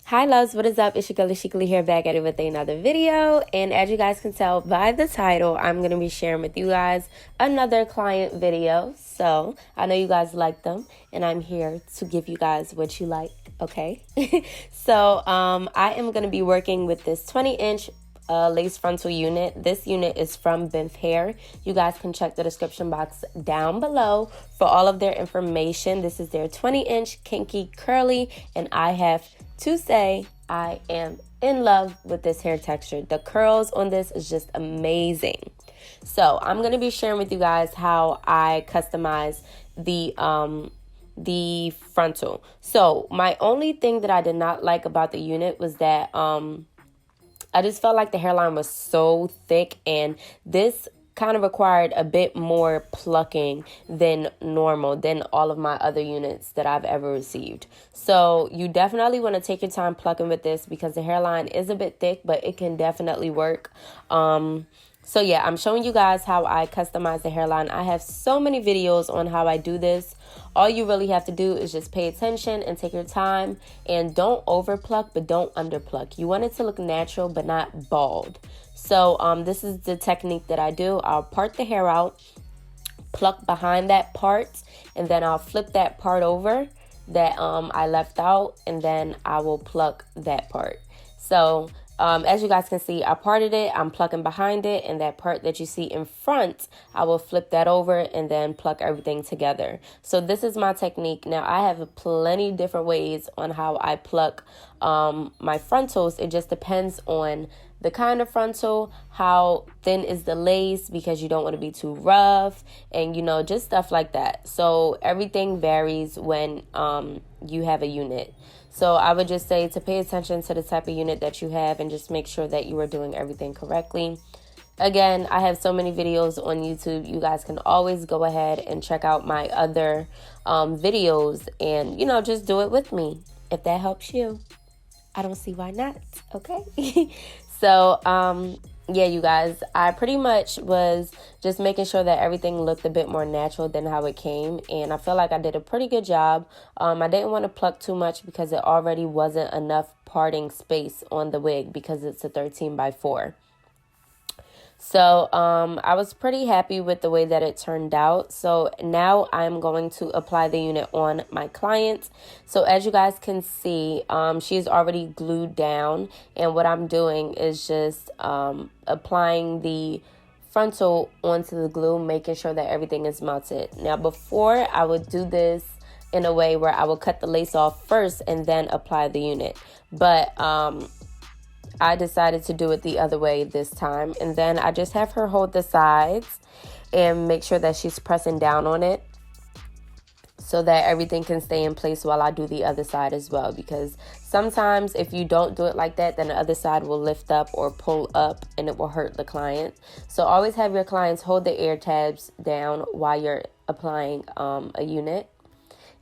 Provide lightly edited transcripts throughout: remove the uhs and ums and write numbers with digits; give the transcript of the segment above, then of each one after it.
Hi loves, what is up? It's your girl AshecaLee here, back at it with another video. And as you guys can tell by the title, I'm going to be sharing with you guys another client video. So I know you guys like them and I'm here to give you guys what you like, okay? So I am going to be working with this 20-inch lace frontal unit. This unit is from Binf Hair. You guys can check the description box down below for all of their information. This is their 20-inch kinky curly, and I have to say I am in love with this hair texture. The curls on this is just amazing. So I'm going to be sharing with you guys how I customize the frontal. So my only thing that I did not like about the unit was that I just felt like the hairline was so thick, and this kind of required a bit more plucking than normal than all of my other units that I've ever received. So you definitely want to take your time plucking with this because the hairline is a bit thick, but it can definitely work. So yeah, I'm showing you guys how I customize the hairline. I have so many videos on how I do this. All you really have to do is just pay attention and take your time, and don't over pluck, but don't under pluck. You want it to look natural, but not bald. So this is the technique that I do. I'll part the hair out, pluck behind that part, and then I'll flip that part over that I left out, and then I will pluck that part. So as you guys can see, I parted it, I'm plucking behind it, and that part that you see in front, I will flip that over and then pluck everything together. So this is my technique. Now, I have plenty different ways on how I pluck my frontals. It just depends on the kind of frontal, how thin is the lace, because you don't want to be too rough, and just stuff like that. So everything varies when you have a unit. So I would just say to pay attention to the type of unit that you have and just make sure that you are doing everything correctly. Again, I have so many videos on YouTube. You guys can always go ahead and check out my other videos and, just do it with me. If that helps you, I don't see why not, okay? So, yeah, you guys, I pretty much was just making sure that everything looked a bit more natural than how it came. And I feel like I did a pretty good job. I didn't want to pluck too much because it already wasn't enough parting space on the wig because it's a 13x4. So I was pretty happy with the way that it turned out. So now I'm going to apply the unit on my client. So as you guys can see, she's already glued down. And what I'm doing is just applying the frontal onto the glue, making sure that everything is melted. Now, before I would do this in a way where I would cut the lace off first and then apply the unit. But I decided to do it the other way this time. And then I just have her hold the sides and make sure that she's pressing down on it so that everything can stay in place while I do the other side as well. Because sometimes if you don't do it like that, then the other side will lift up or pull up and it will hurt the client. So always have your clients hold the ear tabs down while you're applying a unit.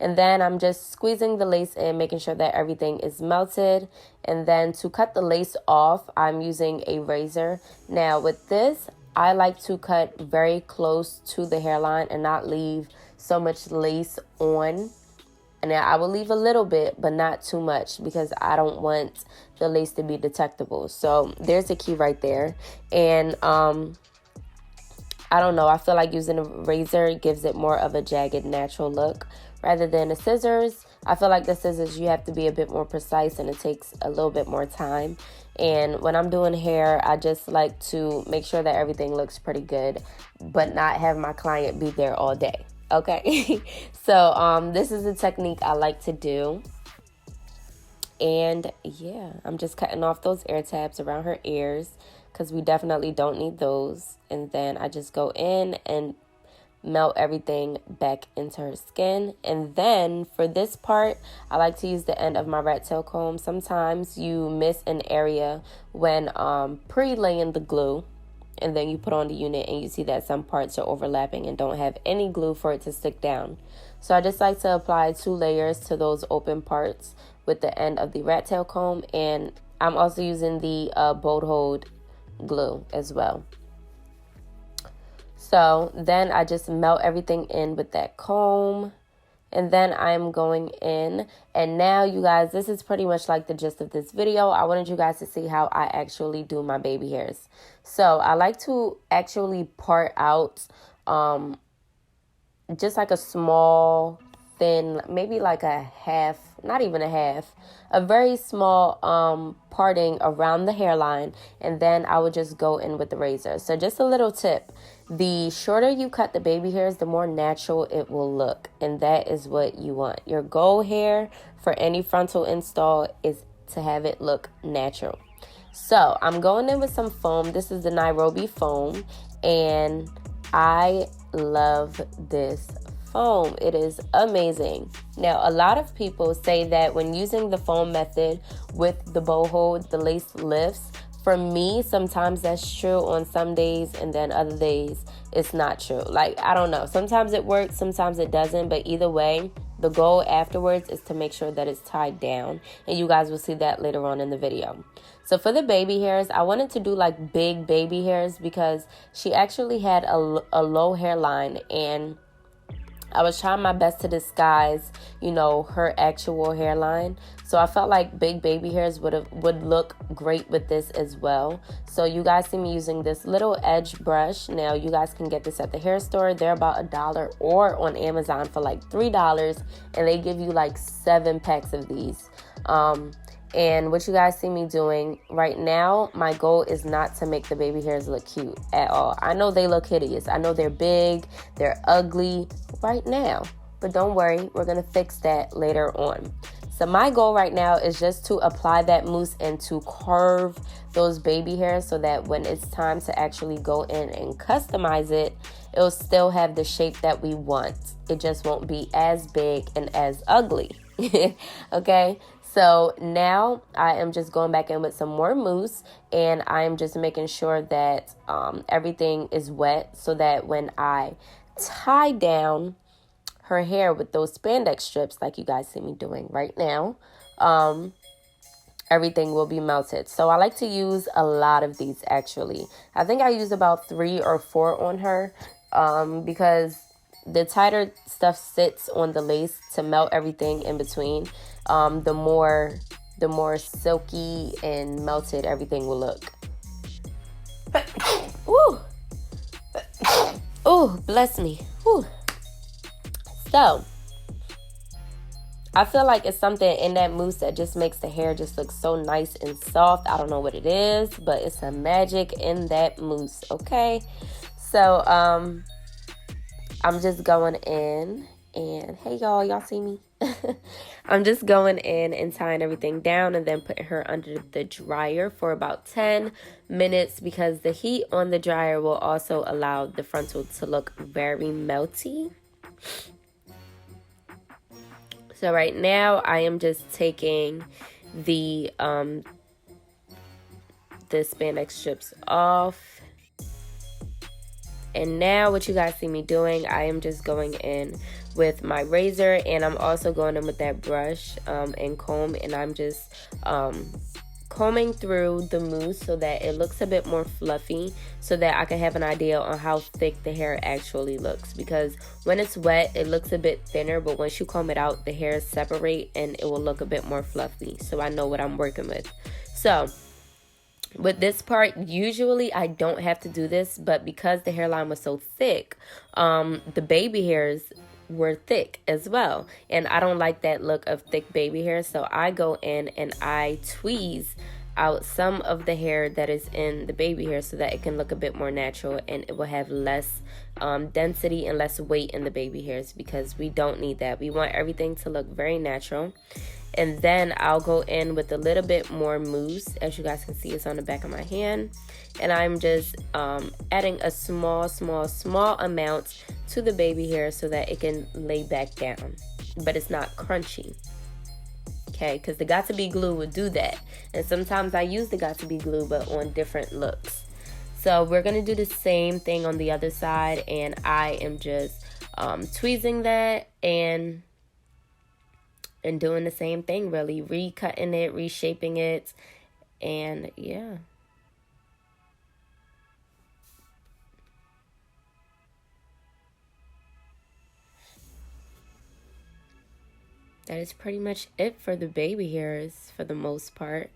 And then I'm just squeezing the lace in, making sure that everything is melted. And then to cut the lace off, I'm using a razor. Now with this, I like to cut very close to the hairline and not leave so much lace on. And now I will leave a little bit, but not too much because I don't want the lace to be detectable. So there's the key right there. And I don't know, I feel like using a razor gives it more of a jagged, natural look rather than the scissors. I feel like the scissors, you have to be a bit more precise and it takes a little bit more time. And when I'm doing hair, I just like to make sure that everything looks pretty good, but not have my client be there all day, okay? So this is a technique I like to do. And yeah, I'm just cutting off those ear tabs around her ears because we definitely don't need those. And then I just go in and melt everything back into her skin. And then for this part, I like to use the end of my rat tail comb. Sometimes you miss an area when pre-laying the glue, and then you put on the unit and you see that some parts are overlapping and don't have any glue for it to stick down. So I just like to apply 2 layers to those open parts with the end of the rat tail comb. And I'm also using the bolt hold glue as well. So then I just melt everything in with that comb And then I'm going in, and now you guys, this is pretty much like the gist of this video. I wanted you guys to see how I actually do my baby hairs. So I like to actually part out just like a small thin, maybe like a half, not even a half, a very small parting around the hairline, and then I would just go in with the razor. So just a little tip: the shorter you cut the baby hairs, the more natural it will look, and that is what you want. Your goal here for any frontal install is to have it look natural. So I'm going in with some foam. This is the Nairobi foam, and I love this foam. It is amazing. Now, a lot of people say that when using the foam method with the boho, the lace lifts. For me, sometimes that's true on some days, and then other days it's not true. Like, I don't know. Sometimes it works, sometimes it doesn't, but either way, the goal afterwards is to make sure that it's tied down, and you guys will see that later on in the video. So for the baby hairs, I wanted to do like big baby hairs because she actually had a low hairline, and I was trying my best to disguise, you know, her actual hairline. So I felt like big baby hairs would look great with this as well. So you guys see me using this little edge brush. Now you guys can get this at the hair store. They're about $1 or on Amazon for like $3, and they give you like 7 packs of these. And what you guys see me doing right now, my goal is not to make the baby hairs look cute at all. I know they look hideous. I know they're big, they're ugly right now. But don't worry, we're going to fix that later on. So my goal right now is just to apply that mousse and to curve those baby hairs so that when it's time to actually go in and customize it, it'll still have the shape that we want. It just won't be as big and as ugly. Okay? So now I am just going back in with some more mousse, and I'm just making sure that everything is wet so that when I tie down her hair with those spandex strips, like you guys see me doing right now, everything will be melted. So I like to use a lot of these actually. I think I use about 3 or 4 on her because the tighter stuff sits on the lace to melt everything in between. The more silky and melted everything will look. Woo! Oh, bless me. Woo. So, I feel like it's something in that mousse that just makes the hair just look so nice and soft. I don't know what it is, but it's a magic in that mousse, okay? So, I'm just going in, and hey y'all see me? I'm just going in and tying everything down and then putting her under the dryer for about 10 minutes because the heat on the dryer will also allow the frontal to look very melty. So right now I am just taking the spandex strips off. And now what you guys see me doing, I am just going in with my razor, and I'm also going in with that brush and comb, and I'm just combing through the mousse so that it looks a bit more fluffy so that I can have an idea on how thick the hair actually looks, because when it's wet it looks a bit thinner, but once you comb it out the hairs separate and it will look a bit more fluffy, so I know what I'm working with. So with this part, usually I don't have to do this, but because the hairline was so thick, the baby hairs were thick as well, and I don't like that look of thick baby hair, so I go in and I tweeze out some of the hair that is in the baby hair so that it can look a bit more natural and it will have less density and less weight in the baby hairs, because we don't need that. We want everything to look very natural. And then I'll go in with a little bit more mousse. As you guys can see, it's on the back of my hand. And I'm just adding a small amount to the baby hair so that it can lay back down. But it's not crunchy. Okay, because the Got To Be glue would do that. And sometimes I use the Got To Be glue, but on different looks. So we're going to do the same thing on the other side. And I am just tweezing that and doing the same thing, really recutting it, reshaping it, and yeah. that is pretty much it for the baby hairs for the most part.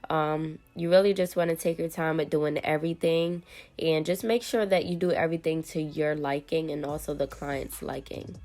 You really just want to take your time at doing everything, and just make sure that you do everything to your liking and also the client's liking.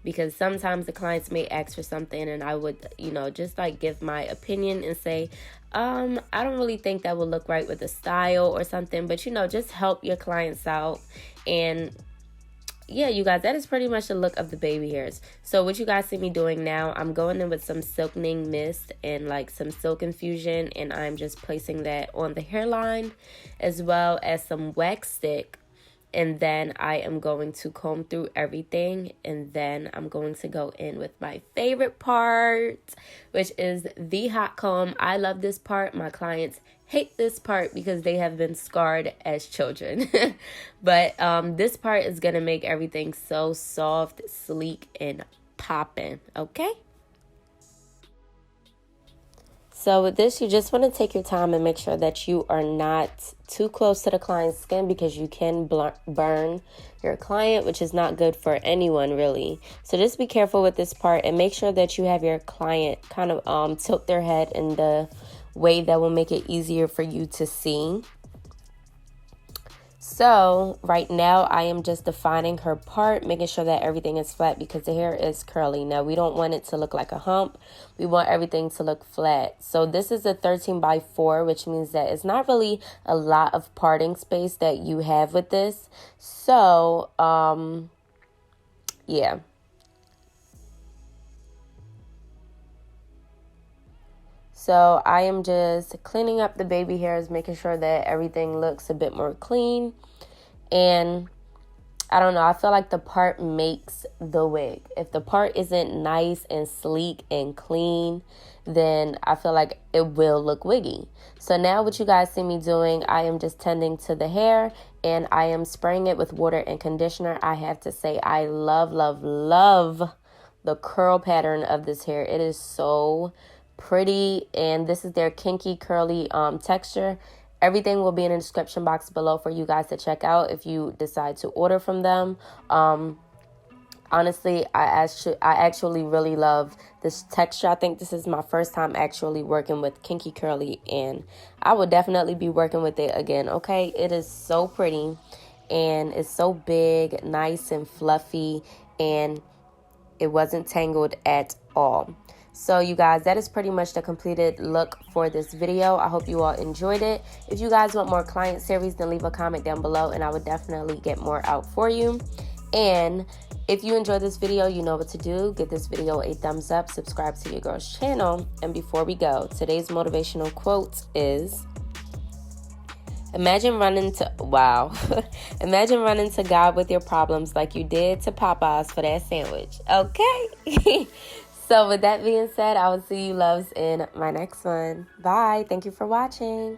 Because sometimes the clients may ask for something, and I would, just like give my opinion and say, I don't really think that would look right with the style or something, but just help your clients out. And yeah, you guys, that is pretty much the look of the baby hairs. So what you guys see me doing now, I'm going in with some silkening mist and like some silk infusion, and I'm just placing that on the hairline, as well as some wax stick. And then I am going to comb through everything, and then I'm going to go in with my favorite part, which is the hot comb. I love this part. My clients hate this part because they have been scarred as children. But this part is going to make everything so soft, sleek, and popping, okay? So with this, you just want to take your time and make sure that you are not too close to the client's skin, because you can burn your client, which is not good for anyone really. So just be careful with this part, and make sure that you have your client kind of tilt their head in the way that will make it easier for you to see. So right now I am just defining her part, making sure that everything is flat because the hair is curly. Now we don't want it to look like a hump. We want everything to look flat. So this is a 13x4, which means that it's not really a lot of parting space that you have with this. So, yeah. So I am just cleaning up the baby hairs, making sure that everything looks a bit more clean. And I don't know, I feel like the part makes the wig. If the part isn't nice and sleek and clean, then I feel like it will look wiggy. So now what you guys see me doing, I am just tending to the hair, and I am spraying it with water and conditioner. I have to say, I love, love, love the curl pattern of this hair. It is so pretty, and this is their kinky curly texture. Everything will be in the description box below for you guys to check out if you decide to order from them. Honestly, I actually really love this texture. I think this is my first time actually working with kinky curly, and I would definitely be working with it again, okay? It is so pretty, and it's so big, nice and fluffy, and it wasn't tangled at all. So you guys, that is pretty much the completed look for this video. I hope you all enjoyed it. If you guys want more client series, then leave a comment down below, and I would definitely get more out for you. And if you enjoyed this video, you know what to do. Give this video a thumbs up, subscribe to your girl's channel. And before we go, today's motivational quote is, imagine running to God with your problems like you did to Popeyes for that sandwich. Okay? So with that being said, I will see you loves in my next one. Bye. Thank you for watching.